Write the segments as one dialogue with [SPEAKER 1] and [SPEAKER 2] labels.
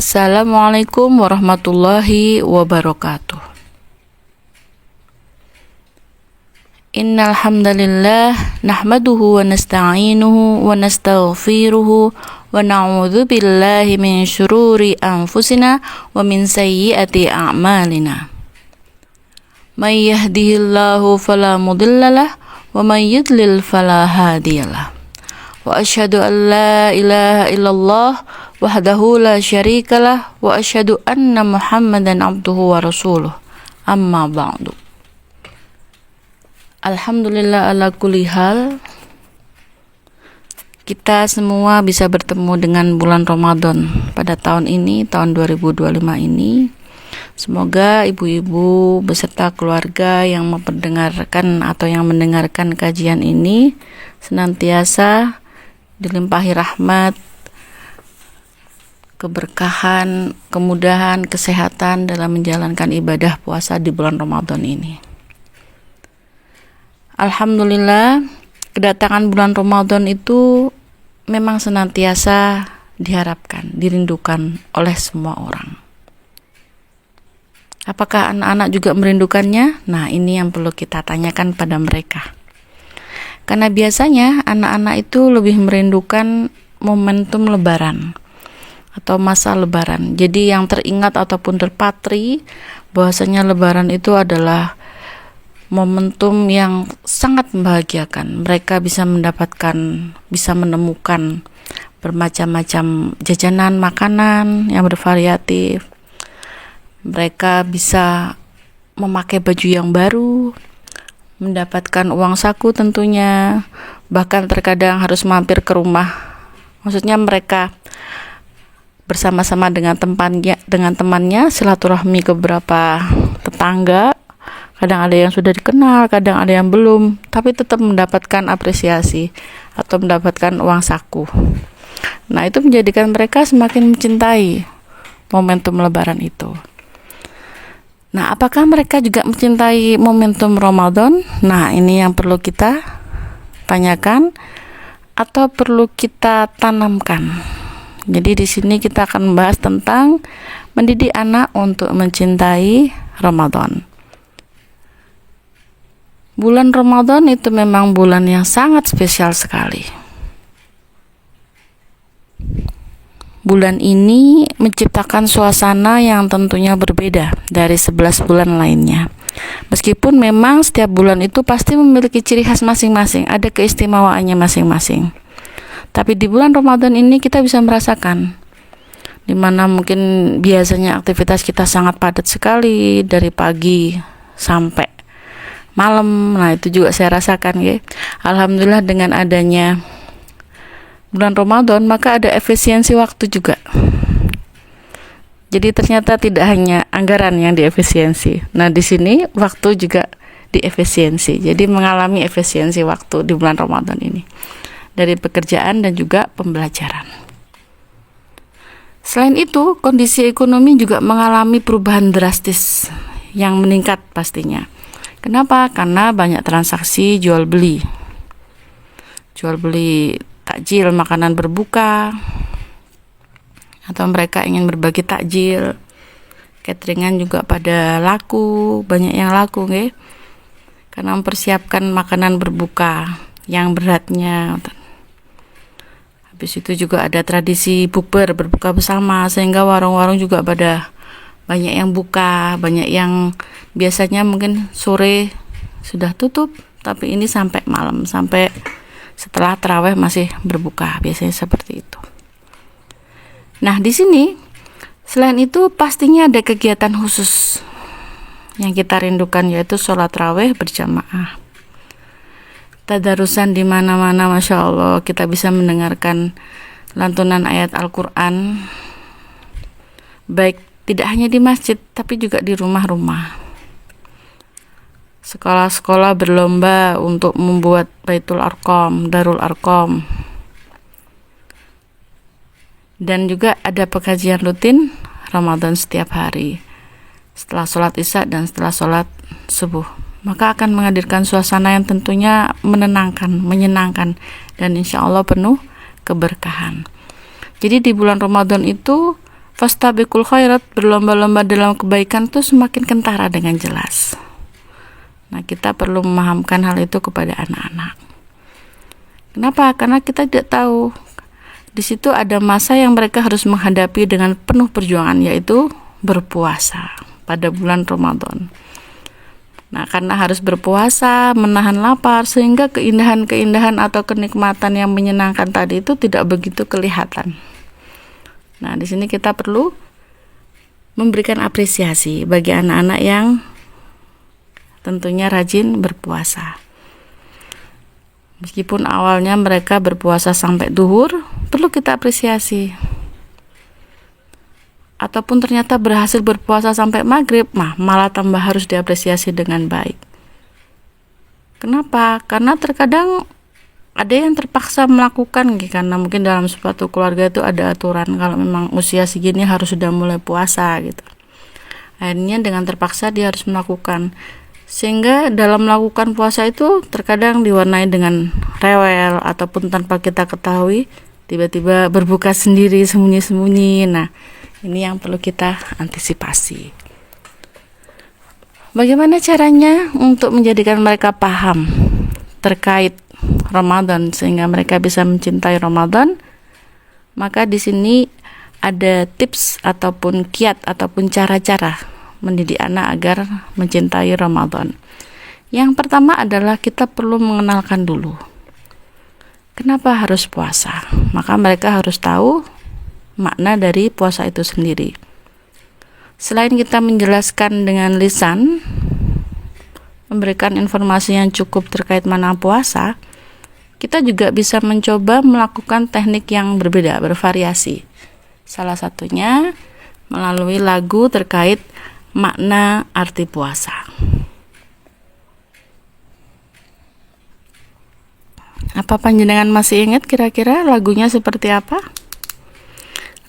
[SPEAKER 1] Assalamualaikum warahmatullahi wabarakatuh. Innal hamdalillah nahmaduhu wa nasta'inuhu wa nastaghfiruhu wa na'udzu billahi min syururi anfusina wa min sayyiati a'malina. May yahdihillahu fala mudhillalah wa may yudlil fala hadiyalah. Wa asyhadu an la ilaha illallah wahdahu la syarikalah wa asyhadu anna Muhammadan abduhu wa rasuluh. Amma ba'du. Alhamdulillah ala kulli hal, kita semua bisa bertemu dengan bulan Ramadan pada tahun ini, tahun 2025 ini. Semoga ibu-ibu beserta keluarga yang memperdengarkan atau yang mendengarkan kajian ini senantiasa dilimpahi rahmat, keberkahan, kemudahan, kesehatan dalam menjalankan ibadah puasa di bulan Ramadan ini. Alhamdulillah, kedatangan bulan Ramadan itu memang senantiasa diharapkan, dirindukan oleh semua orang. Apakah anak-anak juga merindukannya? Nah, ini yang perlu kita tanyakan pada mereka. Karena biasanya anak-anak itu lebih merindukan momentum lebaran atau masa lebaran. Jadi yang teringat ataupun terpatri bahwasanya lebaran itu adalah momentum yang sangat membahagiakan. Mereka bisa mendapatkan, bisa menemukan bermacam-macam jajanan makanan yang bervariatif. Mereka bisa memakai baju yang baru, mendapatkan uang saku tentunya, bahkan terkadang harus mampir ke rumah. Maksudnya mereka bersama-sama dengan temannya silaturahmi ke beberapa tetangga. Kadang ada yang sudah dikenal, kadang ada yang belum, tapi tetap mendapatkan apresiasi atau mendapatkan uang saku. Nah, itu menjadikan mereka semakin mencintai momentum lebaran itu. Nah, apakah mereka juga mencintai momentum Ramadan? Nah, ini yang perlu kita tanyakan atau perlu kita tanamkan. Jadi di sini kita akan membahas tentang mendidik anak untuk mencintai Ramadan. Bulan Ramadan itu memang bulan yang sangat spesial sekali. Bulan ini menciptakan suasana yang tentunya berbeda dari 11 bulan lainnya. Meskipun memang setiap bulan itu pasti memiliki ciri khas masing-masing, ada keistimewaannya masing-masing. Tapi di bulan Ramadan ini kita bisa merasakan di mana mungkin biasanya aktivitas kita sangat padat sekali dari pagi sampai malam. Nah, itu juga saya rasakan ya. Alhamdulillah dengan adanya bulan Ramadan maka ada efisiensi waktu juga. Jadi ternyata tidak hanya anggaran yang diefisiensi. Nah, di sini waktu juga diefisiensi. Jadi mengalami efisiensi waktu di bulan Ramadan ini dari pekerjaan dan juga pembelajaran. Selain itu, kondisi ekonomi juga mengalami perubahan drastis yang meningkat pastinya. Kenapa? Karena banyak transaksi jual beli takjil, makanan berbuka, atau mereka ingin berbagi takjil. Cateringan juga pada laku, banyak yang laku nggih. Karena mempersiapkan makanan berbuka yang beratnya. Habis itu juga ada tradisi bukber, berbuka bersama, sehingga warung-warung juga pada banyak yang buka, banyak yang biasanya mungkin sore sudah tutup, tapi ini sampai malam, sampai setelah tarawih masih berbuka, biasanya seperti itu. Nah, di sini selain itu pastinya ada kegiatan khusus yang kita rindukan, yaitu sholat tarawih berjamaah. Tadarusan di mana-mana, masya Allah, kita bisa mendengarkan lantunan ayat Al-Quran, baik tidak hanya di masjid, tapi juga di rumah-rumah. Sekolah-sekolah berlomba untuk membuat Baitul Arqam, Darul Arqam. Dan juga ada pengajian rutin Ramadan setiap hari setelah sholat isya dan setelah sholat subuh. Maka akan menghadirkan suasana yang tentunya menenangkan, menyenangkan, dan insya Allah penuh keberkahan. Jadi di bulan Ramadan itu fastabiqul khairat, berlomba-lomba dalam kebaikan tuh semakin kentara dengan jelas. Nah, kita perlu memahamkan hal itu kepada anak-anak. Kenapa? Karena kita tidak tahu di situ ada masa yang mereka harus menghadapi dengan penuh perjuangan, yaitu berpuasa pada bulan Ramadan. Nah, karena harus berpuasa, menahan lapar, sehingga keindahan-keindahan atau kenikmatan yang menyenangkan tadi itu tidak begitu kelihatan. Nah, di sini kita perlu memberikan apresiasi bagi anak-anak yang tentunya rajin berpuasa. Meskipun awalnya mereka berpuasa sampai duhur, perlu kita apresiasi. Ataupun ternyata berhasil berpuasa sampai maghrib, malah tambah harus diapresiasi dengan baik. Kenapa? Karena terkadang ada yang terpaksa melakukan, karena mungkin dalam suatu keluarga itu ada aturan kalau memang usia segini harus sudah mulai puasa gitu. Akhirnya dengan terpaksa dia harus melakukan, sehingga dalam melakukan puasa itu terkadang diwarnai dengan rewel ataupun tanpa kita ketahui tiba-tiba berbuka sendiri sembunyi-sembunyi. Nah, ini yang perlu kita antisipasi. Bagaimana caranya untuk menjadikan mereka paham terkait Ramadan sehingga mereka bisa mencintai Ramadan? Maka di sini ada tips ataupun kiat ataupun cara-cara mendidik anak agar mencintai Ramadan. Yang pertama adalah kita perlu mengenalkan dulu kenapa harus puasa. Maka mereka harus tahu makna dari puasa itu sendiri. Selain kita menjelaskan dengan lisan, memberikan informasi yang cukup terkait makna puasa, kita juga bisa mencoba melakukan teknik yang berbeda, bervariasi. Salah satunya melalui lagu terkait makna arti puasa. Apa panjenengan masih ingat kira-kira lagunya seperti apa?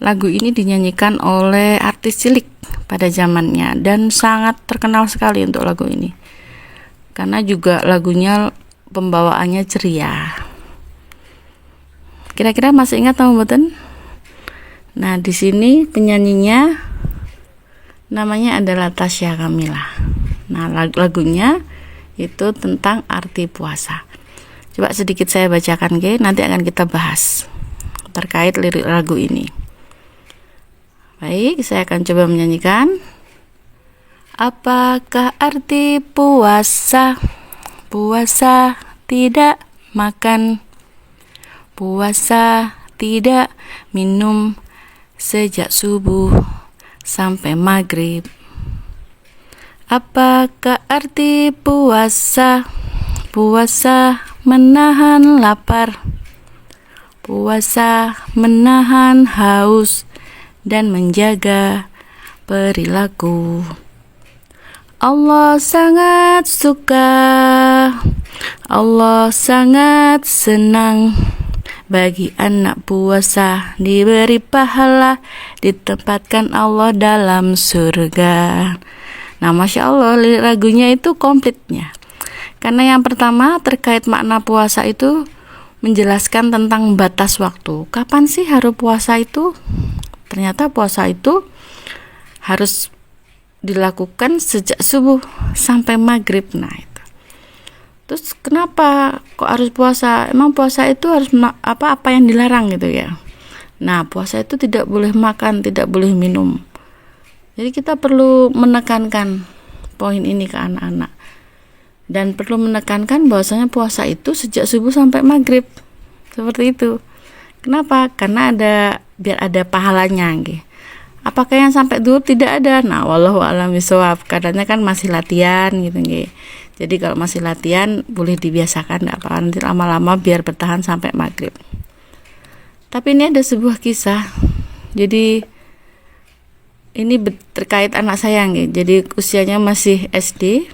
[SPEAKER 1] Lagu ini dinyanyikan oleh artis cilik pada zamannya dan sangat terkenal sekali untuk lagu ini. Karena juga lagunya pembawaannya ceria. Kira-kira masih ingat atau mboten? Nah, di sini penyanyinya namanya adalah Tasya Kamila. Nah, lagunya itu tentang arti puasa. Coba sedikit saya bacakan, nanti akan kita bahas terkait lirik lagu ini. Baik, saya akan coba menyanyikan. Apakah arti puasa? Puasa tidak makan, puasa tidak minum sejak subuh sampai maghrib. Apakah arti puasa? Puasa menahan lapar, puasa menahan haus dan menjaga perilaku. Allah sangat suka, Allah sangat senang bagi anak puasa diberi pahala, ditempatkan Allah dalam surga. Nah, Masya Allah, lagunya itu komplitnya. Karena yang pertama terkait makna puasa itu menjelaskan tentang batas waktu. Kapan sih harus puasa itu? Ternyata puasa itu harus dilakukan sejak subuh sampai maghrib. Nah, itu. Terus kenapa kok harus puasa? Emang puasa itu harus apa yang dilarang gitu ya? Nah, puasa itu tidak boleh makan, tidak boleh minum. Jadi kita perlu menekankan poin ini ke anak-anak. Dan perlu menekankan bahwasanya puasa itu sejak subuh sampai maghrib. Seperti itu. Kenapa? Karena biar ada pahalanya gitu. Apakah yang sampai dulu tidak ada? Nah, wallahu a'lam bishawab. Karena kan masih latihan gitu gitu. Jadi kalau masih latihan boleh dibiasakan, enggak apa-apa, nanti lama-lama biar bertahan sampai maghrib. Tapi ini ada sebuah kisah. Jadi ini terkait anak saya gitu. Jadi usianya masih SD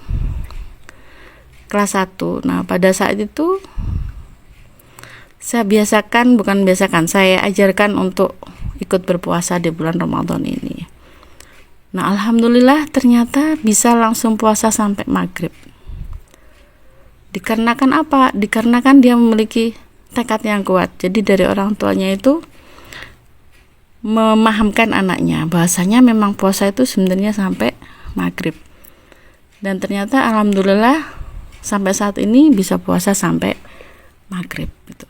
[SPEAKER 1] kelas 1. Nah, pada saat itu saya saya ajarkan untuk ikut berpuasa di bulan Ramadan ini. Nah, alhamdulillah ternyata bisa langsung puasa sampai maghrib. Dikarenakan apa? Dikarenakan dia memiliki tekad yang kuat. Jadi dari orang tuanya itu memahamkan anaknya bahwasanya memang puasa itu sebenarnya sampai maghrib. Dan ternyata alhamdulillah sampai saat ini bisa puasa sampai maghrib gitu.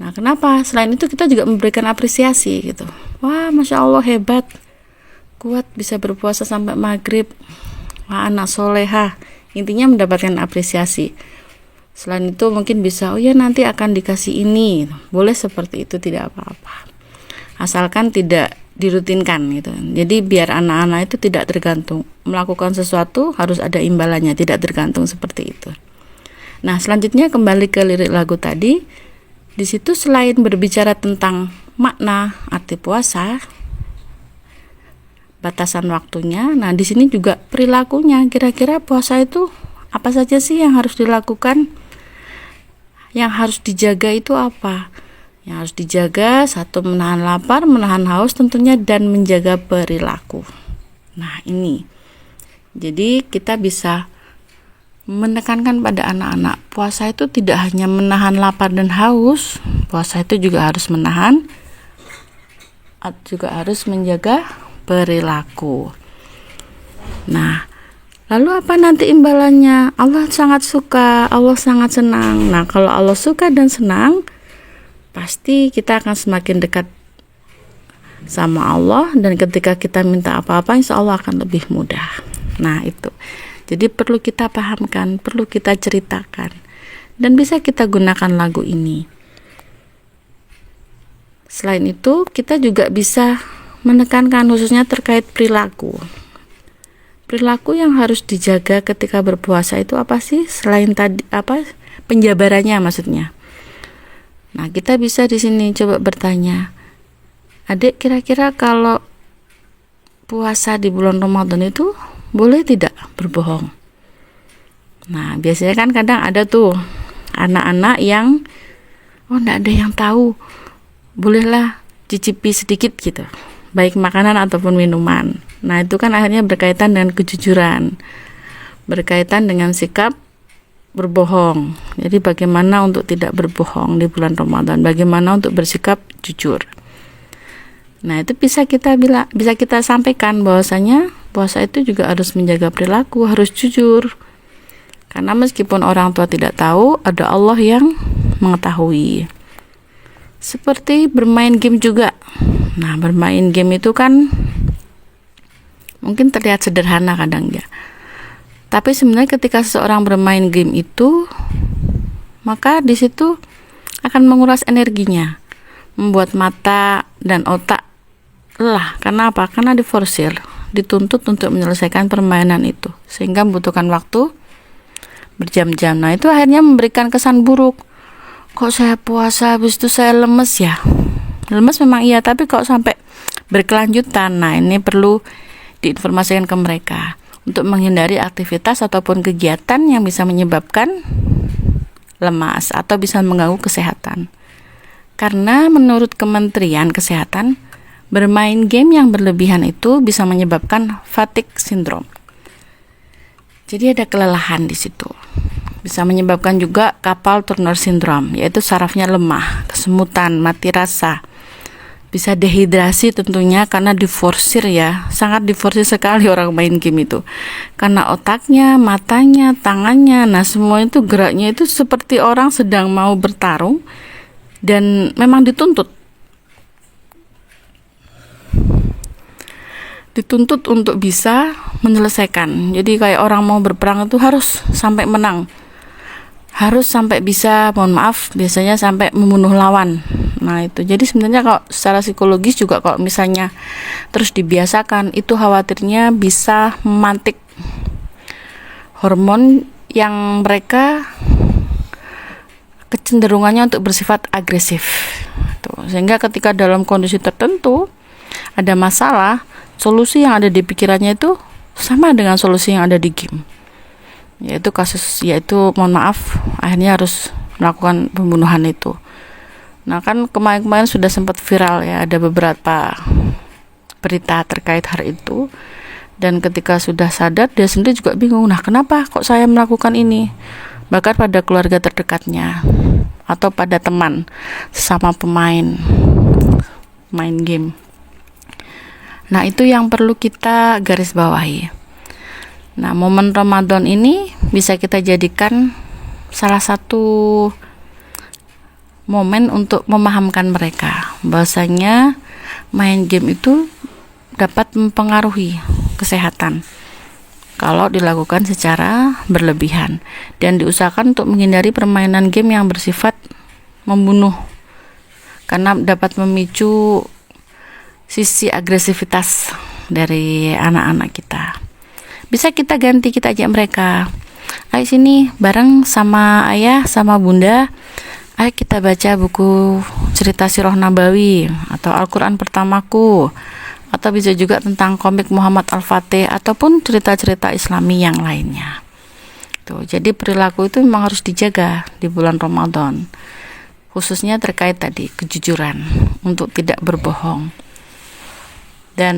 [SPEAKER 1] Nah, kenapa? Selain itu kita juga memberikan apresiasi gitu. Wah, Masya Allah hebat, kuat bisa berpuasa sampai maghrib. Wah, anak soleha. Intinya mendapatkan apresiasi. Selain itu mungkin bisa, oh ya nanti akan dikasih ini. Boleh seperti itu, tidak apa-apa. Asalkan tidak dirutinkan gitu. Jadi biar anak-anak itu tidak tergantung melakukan sesuatu harus ada imbalannya, tidak tergantung seperti itu. Nah, selanjutnya kembali ke lirik lagu tadi. Di situ selain berbicara tentang makna arti puasa, batasan waktunya, nah di sini juga perilakunya. Kira-kira puasa itu apa saja sih yang harus dilakukan? Yang harus dijaga itu apa? Yang harus dijaga, satu, menahan lapar, menahan haus tentunya, dan menjaga perilaku. Nah ini, jadi kita bisa menekankan pada anak-anak, puasa itu tidak hanya menahan lapar dan haus, puasa itu juga harus menahan, juga harus menjaga perilaku. Nah, lalu apa nanti imbalannya? Allah sangat suka, Allah sangat senang. Nah, kalau Allah suka dan senang, pasti kita akan semakin dekat sama Allah, dan ketika kita minta apa-apa insya Allah akan lebih mudah. Nah itu, jadi perlu kita pahamkan, perlu kita ceritakan, dan bisa kita gunakan lagu ini. Selain itu kita juga bisa menekankan khususnya terkait perilaku. Perilaku yang harus dijaga ketika berpuasa itu apa sih? Selain tadi penjabarannya maksudnya. Nah, kita bisa di sini coba bertanya, adik, kira-kira kalau puasa di bulan Ramadan itu boleh tidak berbohong? Nah, biasanya kan kadang ada tuh anak-anak yang enggak ada yang tahu, bolehlah cicipi sedikit gitu, baik makanan ataupun minuman. Nah, itu kan akhirnya berkaitan dengan kejujuran, berkaitan dengan sikap berbohong. Jadi bagaimana untuk tidak berbohong di bulan Ramadan, bagaimana untuk bersikap jujur. Nah, itu bisa kita sampaikan bahwasanya puasa itu juga harus menjaga perilaku, harus jujur. Karena meskipun orang tua tidak tahu, ada Allah yang mengetahui. Seperti bermain game juga. Nah, bermain game itu kan mungkin terlihat sederhana kadang ya. Tapi sebenarnya ketika seseorang bermain game itu, maka di situ akan menguras energinya, membuat mata dan otak lelah. Karena apa? Karena diforsir, dituntut untuk menyelesaikan permainan itu, sehingga membutuhkan waktu berjam-jam. Nah, itu akhirnya memberikan kesan buruk. Kok saya puasa habis itu saya lemes ya? Lemes memang iya, tapi kok sampai berkelanjutan. Nah, ini perlu diinformasikan ke mereka untuk menghindari aktivitas ataupun kegiatan yang bisa menyebabkan lemas atau bisa mengganggu kesehatan. Karena menurut Kementerian Kesehatan, bermain game yang berlebihan itu bisa menyebabkan fatigue syndrome. Jadi ada kelelahan di situ. Bisa menyebabkan juga carpal tunnel syndrome, yaitu sarafnya lemah, kesemutan, mati rasa. Bisa dehidrasi tentunya karena diforsir ya, sangat diforsir sekali orang main game itu. Karena otaknya, matanya, tangannya, nah semua itu geraknya itu seperti orang sedang mau bertarung dan memang dituntut untuk bisa menyelesaikan. Jadi kayak orang mau berperang itu harus sampai menang, harus sampai bisa, mohon maaf, biasanya sampai membunuh lawan. Nah itu, jadi sebenarnya kalau secara psikologis juga kalau misalnya terus dibiasakan, itu khawatirnya bisa memantik hormon yang mereka kecenderungannya untuk bersifat agresif. Tuh, sehingga ketika dalam kondisi tertentu ada masalah, solusi yang ada di pikirannya itu sama dengan solusi yang ada di game. Yaitu mohon maaf, akhirnya harus melakukan pembunuhan itu. Nah kan kemarin sudah sempat viral ya, ada beberapa berita terkait hal itu, dan ketika sudah sadar dia sendiri juga bingung, nah kenapa kok saya melakukan ini, bahkan pada keluarga terdekatnya atau pada teman sesama pemain main game. Nah, itu yang perlu kita garis bawahi. Nah, momen Ramadan ini bisa kita jadikan salah satu momen untuk memahamkan mereka bahwasanya main game itu dapat mempengaruhi kesehatan kalau dilakukan secara berlebihan, dan diusahakan untuk menghindari permainan game yang bersifat membunuh karena dapat memicu sisi agresivitas dari anak-anak kita. Bisa kita ganti, kita ajak mereka, ayo sini bareng sama ayah sama bunda, ayo kita baca buku cerita Sirah Nabawi atau Al-Quran Pertamaku, atau bisa juga tentang komik Muhammad Al-Fatih ataupun cerita-cerita Islami yang lainnya. Tuh, jadi perilaku itu memang harus dijaga di bulan Ramadan, khususnya terkait tadi kejujuran, untuk tidak berbohong dan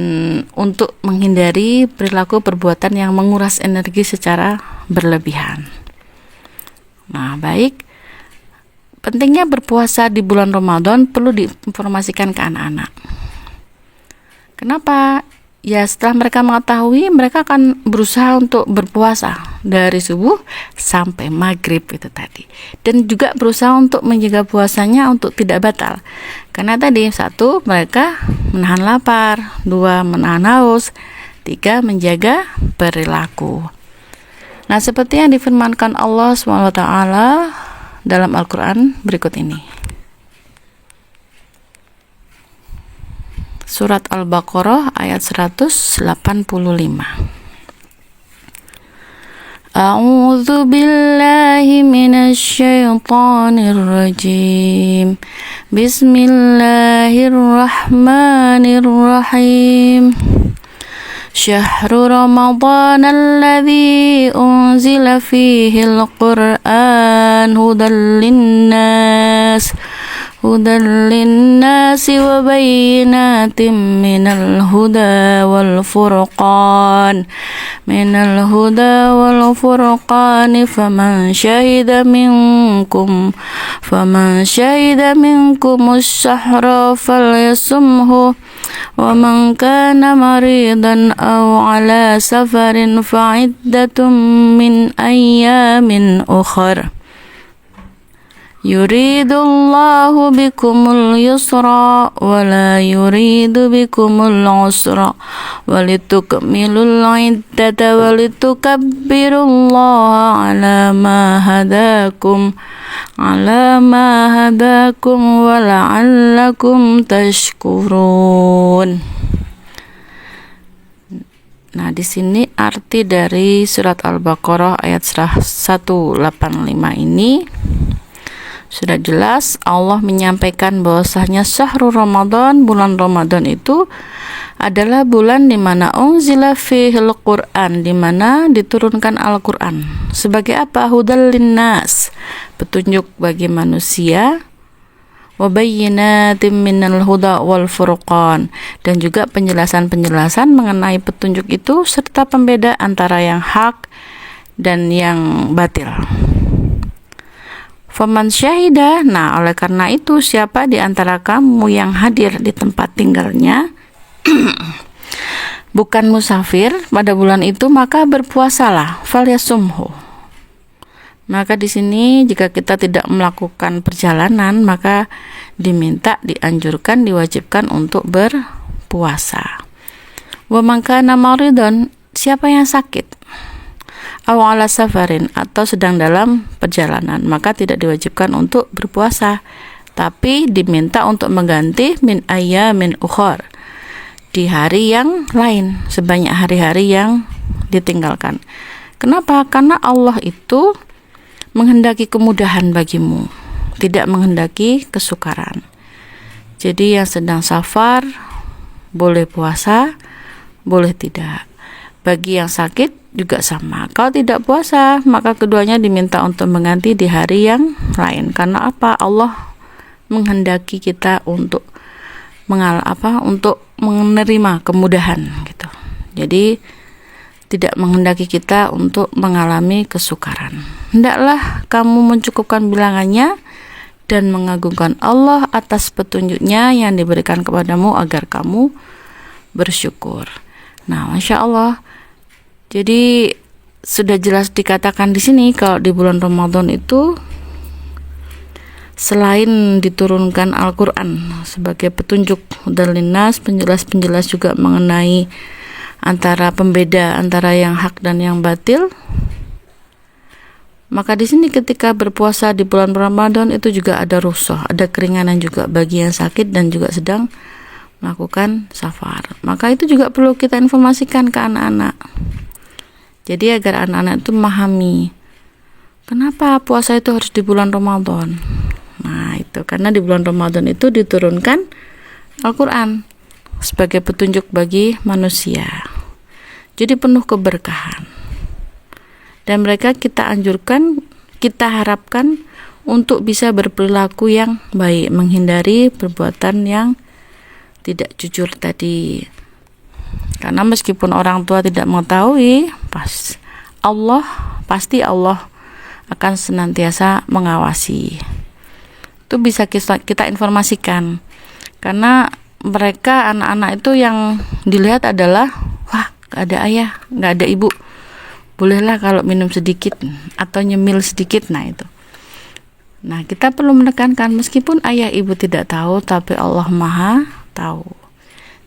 [SPEAKER 1] untuk menghindari perilaku perbuatan yang menguras energi secara berlebihan. Nah, baik, pentingnya berpuasa di bulan Ramadan perlu diinformasikan ke anak-anak. Kenapa? Ya, setelah mereka mengetahui, mereka akan berusaha untuk berpuasa dari subuh sampai maghrib itu tadi, dan juga berusaha untuk menjaga puasanya untuk tidak batal. Karena tadi, 1, mereka menahan lapar, 2, menahan haus, 3, menjaga perilaku. Nah, seperti yang difirmankan Allah SWT dalam Al-Quran berikut ini. Surat Al-Baqarah ayat 185. A'udzu billahi minasy syaithanir rajim. Bismillahirrahmanirrahim. Syahrul Ramadan alladzi unzila fihi al-Qur'an hudan linnas wa bayyinatin minal huda wal furqan faman syahida minkum ash-shahra falyasumhu wa man kana maridan aw ala safarin fa'iddatun min ayyamin ukhra. Yuridullahu bikumul yusra wa la yuridu bikumul usra walitukmilul iddata walitukabbirullaha ala ma hadakum wa la'allakum tashkurun. Nah, di sini arti dari surat Al-Baqarah ayat 185 ini sudah jelas. Allah menyampaikan bahwasanya syahrul Ramadan, bulan Ramadan itu adalah bulan di mana unzila fihil Qur'an, di mana diturunkan Al-Qur'an. Sebagai apa? Hudal linnas, petunjuk bagi manusia, wa bayyinatin minal huda wal furqan, dan juga penjelasan-penjelasan mengenai petunjuk itu serta pembeda antara yang hak dan yang batil. Faman syahidah, nah oleh karena itu siapa di antara kamu yang hadir di tempat tinggalnya bukan musafir pada bulan itu, maka berpuasalah, falyasumhu. Maka di sini jika kita tidak melakukan perjalanan, maka diminta, dianjurkan, diwajibkan untuk berpuasa. Wa man kana maridan, siapa yang sakit, aw ala safarin, atau sedang dalam perjalanan, maka tidak diwajibkan untuk berpuasa, tapi diminta untuk mengganti min ayyamin ukhar, di hari yang lain, sebanyak hari-hari yang ditinggalkan. Kenapa? Karena Allah itu menghendaki kemudahan bagimu, tidak menghendaki kesukaran. Jadi yang sedang safar boleh puasa, boleh tidak. Bagi yang sakit juga sama. Kalau tidak puasa, maka keduanya diminta untuk mengganti di hari yang lain. Karena apa? Allah menghendaki kita untuk untuk menerima kemudahan gitu. Jadi tidak menghendaki kita untuk mengalami kesukaran. Hendaklah kamu mencukupkan bilangannya dan mengagungkan Allah atas petunjuknya yang diberikan kepadamu agar kamu bersyukur. Nah, Masya Allah. Jadi sudah jelas dikatakan di sini kalau di bulan Ramadan itu selain diturunkan Al-Quran sebagai petunjuk dan linnas, penjelas-penjelas juga mengenai antara pembeda antara yang hak dan yang batil, maka di sini ketika berpuasa di bulan Ramadan itu juga ada rukhsah, ada keringanan juga bagi yang sakit dan juga sedang melakukan safar. Maka itu juga perlu kita informasikan ke anak-anak. Jadi agar anak-anak itu memahami kenapa puasa itu harus di bulan Ramadan. Nah, itu karena di bulan Ramadan itu diturunkan Al-Quran sebagai petunjuk bagi manusia. Jadi penuh keberkahan. Dan mereka kita anjurkan, kita harapkan untuk bisa berperilaku yang baik, menghindari perbuatan yang tidak jujur tadi. Karena meskipun orang tua tidak mengetahui, pasti Allah akan senantiasa mengawasi. Itu bisa kita informasikan, karena mereka anak-anak itu yang dilihat adalah wah, gak ada ayah, gak ada ibu, bolehlah kalau minum sedikit atau nyemil sedikit. Nah itu, nah kita perlu menekankan meskipun ayah ibu tidak tahu, tapi Allah Maha tahu.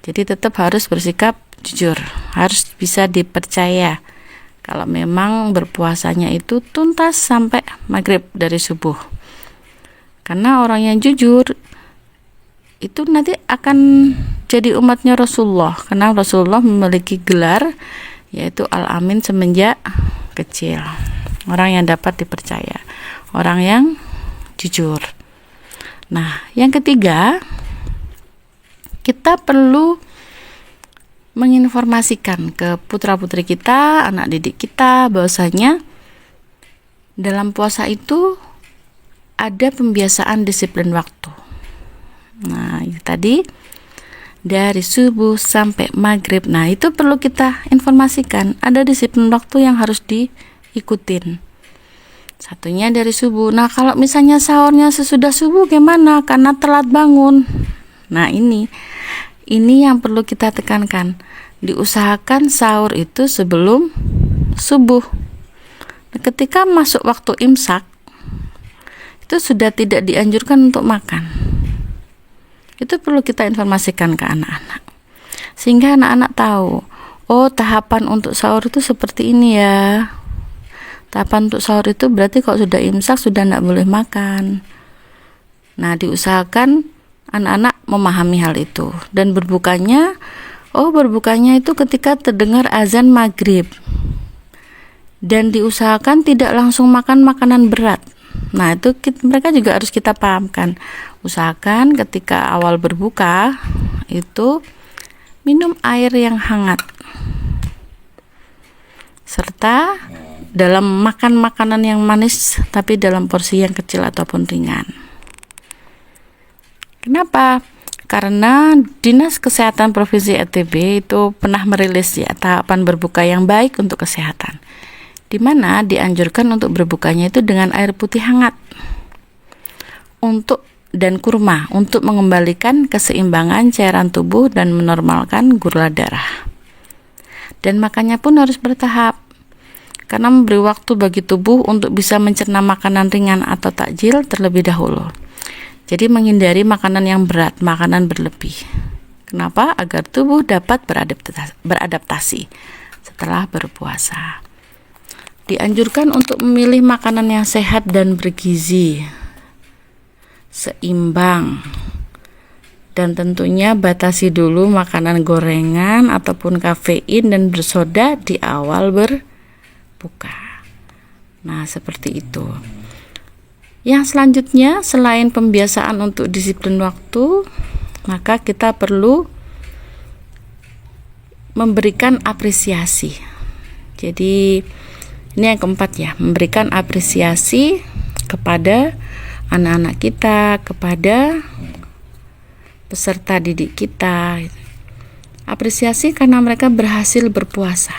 [SPEAKER 1] Jadi tetap harus bersikap jujur, harus bisa dipercaya kalau memang berpuasanya itu tuntas sampai maghrib dari subuh. Karena orang yang jujur itu nanti akan jadi umatnya Rasulullah, karena Rasulullah memiliki gelar yaitu Al-Amin semenjak kecil, orang yang dapat dipercaya, orang yang jujur. Nah, yang ketiga, kita perlu menginformasikan ke putra-putri kita, anak didik kita, bahwasanya dalam puasa itu ada pembiasaan disiplin waktu. Nah, itu tadi dari subuh sampai maghrib. Nah, itu perlu kita informasikan. Ada disiplin waktu yang harus diikutin. Satunya dari subuh. Nah, kalau misalnya sahurnya sesudah subuh gimana? Karena telat bangun. Nah, ini yang perlu kita tekankan. Diusahakan sahur itu sebelum subuh. Nah, ketika masuk waktu imsak, itu sudah tidak dianjurkan untuk makan. Itu perlu kita informasikan ke anak-anak, sehingga anak-anak tahu, oh tahapan untuk sahur itu seperti ini ya. Tahapan untuk sahur itu berarti kalau sudah imsak sudah tidak boleh makan. Nah, diusahakan anak-anak memahami hal itu. Dan berbukanya itu ketika terdengar azan maghrib. Dan diusahakan tidak langsung makan makanan berat. Nah, itu mereka juga harus kita pahamkan. Usahakan ketika awal berbuka itu minum air yang hangat, serta dalam makan makanan yang manis tapi dalam porsi yang kecil ataupun ringan. Kenapa? Karena Dinas Kesehatan Provinsi NTB itu pernah merilis ya tahapan berbuka yang baik untuk kesehatan, di mana dianjurkan untuk berbukanya itu dengan air putih hangat dan kurma untuk mengembalikan keseimbangan cairan tubuh dan menormalkan gula darah. Dan makannya pun harus bertahap, karena memberi waktu bagi tubuh untuk bisa mencerna makanan ringan atau takjil terlebih dahulu. Jadi menghindari makanan yang berat, makanan berlebih. Kenapa? Agar tubuh dapat beradaptasi setelah berpuasa. Dianjurkan untuk memilih makanan yang sehat dan bergizi, seimbang, dan tentunya batasi dulu makanan gorengan ataupun kafein dan bersoda di awal berbuka. Nah, seperti itu. Yang selanjutnya, selain pembiasaan untuk disiplin waktu, maka kita perlu memberikan apresiasi. Jadi ini yang keempat ya, memberikan apresiasi kepada anak-anak kita, kepada peserta didik kita. Apresiasi karena mereka berhasil berpuasa.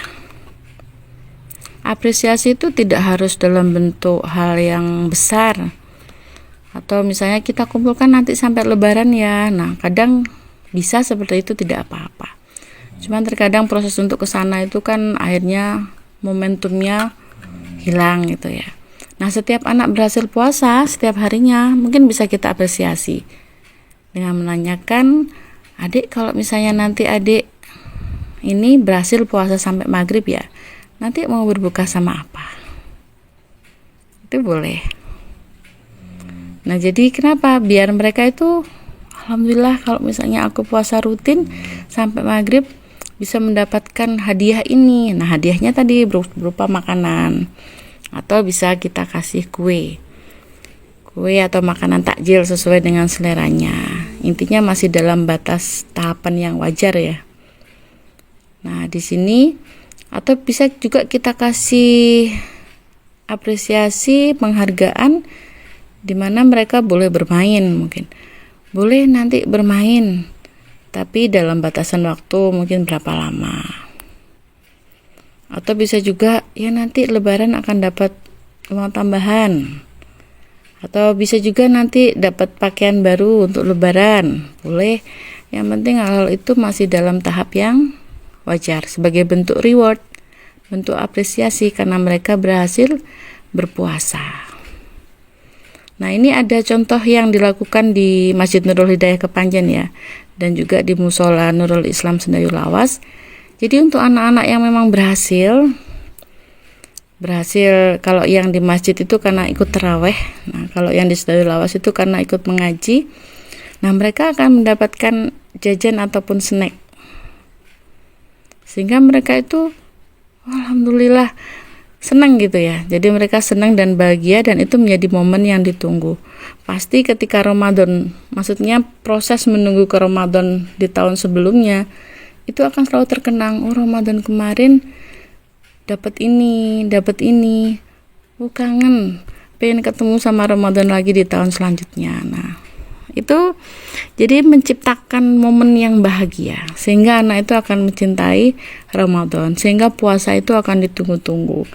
[SPEAKER 1] Apresiasi itu tidak harus dalam bentuk hal yang besar, atau misalnya kita kumpulkan nanti sampai lebaran ya. Nah, kadang bisa seperti itu, tidak apa-apa. Cuman terkadang proses untuk ke sana itu kan akhirnya momentumnya hilang gitu ya. Nah, setiap anak berhasil puasa setiap harinya mungkin bisa kita apresiasi dengan menanyakan, adik kalau misalnya nanti adik ini berhasil puasa sampai maghrib ya, nanti mau berbuka sama apa? Itu boleh. Nah, jadi kenapa? Biar mereka itu alhamdulillah kalau misalnya aku puasa rutin sampai maghrib bisa mendapatkan hadiah ini. Nah, hadiahnya tadi berupa makanan atau bisa kita kasih kue atau makanan takjil sesuai dengan seleranya. Intinya masih dalam batas tahapan yang wajar ya. Nah, di sini atau bisa juga kita kasih apresiasi, penghargaan di mana mereka boleh bermain, mungkin boleh nanti bermain tapi dalam batasan waktu mungkin berapa lama. Atau bisa juga ya nanti lebaran akan dapat uang tambahan, atau bisa juga nanti dapat pakaian baru untuk lebaran, boleh. Yang penting hal itu masih dalam tahap yang wajar sebagai bentuk reward, bentuk apresiasi karena mereka berhasil berpuasa. Nah, ini ada contoh yang dilakukan di Masjid Nurul Hidayah Kepanjen ya, dan juga di Musola Nurul Islam Sendayu Lawas. Jadi untuk anak-anak yang memang berhasil kalau yang di masjid itu karena ikut taraweh, nah kalau yang di Sendayu Lawas itu karena ikut mengaji, nah mereka akan mendapatkan jajan ataupun snack, sehingga mereka itu alhamdulillah senang gitu ya. Jadi mereka senang dan bahagia, dan itu menjadi momen yang ditunggu. Pasti ketika Ramadan, maksudnya proses menunggu ke Ramadan di tahun sebelumnya, itu akan selalu terkenang. Oh, Ramadan kemarin dapat ini, oh kangen, pengen ketemu sama Ramadan lagi di tahun selanjutnya. Nah, itu jadi menciptakan momen yang bahagia sehingga anak itu akan mencintai Ramadan, sehingga puasa itu akan ditunggu-tunggu,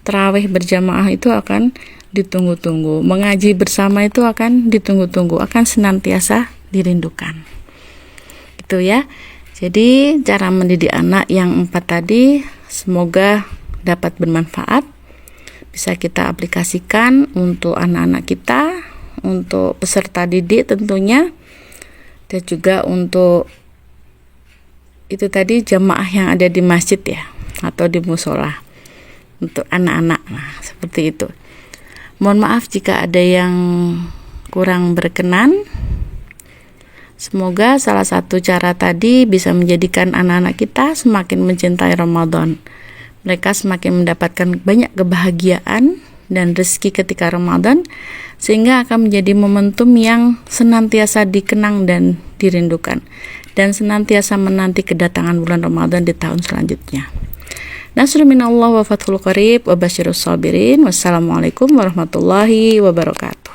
[SPEAKER 1] tarawih berjamaah itu akan ditunggu-tunggu, mengaji bersama itu akan ditunggu-tunggu, akan senantiasa dirindukan. Itu ya. Jadi cara mendidik anak yang 4 tadi semoga dapat bermanfaat, bisa kita aplikasikan untuk anak-anak kita, untuk peserta didik tentunya, dan juga untuk itu tadi jamaah yang ada di masjid ya, atau di musola untuk anak-anak. Nah, seperti itu. Mohon maaf jika ada yang kurang berkenan. Semoga salah satu cara tadi bisa menjadikan anak-anak kita semakin mencintai Ramadan. Mereka semakin mendapatkan banyak kebahagiaan dan rezeki ketika Ramadan, sehingga akan menjadi momentum yang senantiasa dikenang dan dirindukan, dan senantiasa menanti kedatangan bulan Ramadan di tahun selanjutnya. Nasrun minallah wa fathul qarib wa basyirus sabirin. Wassalamualaikum warahmatullahi wabarakatuh.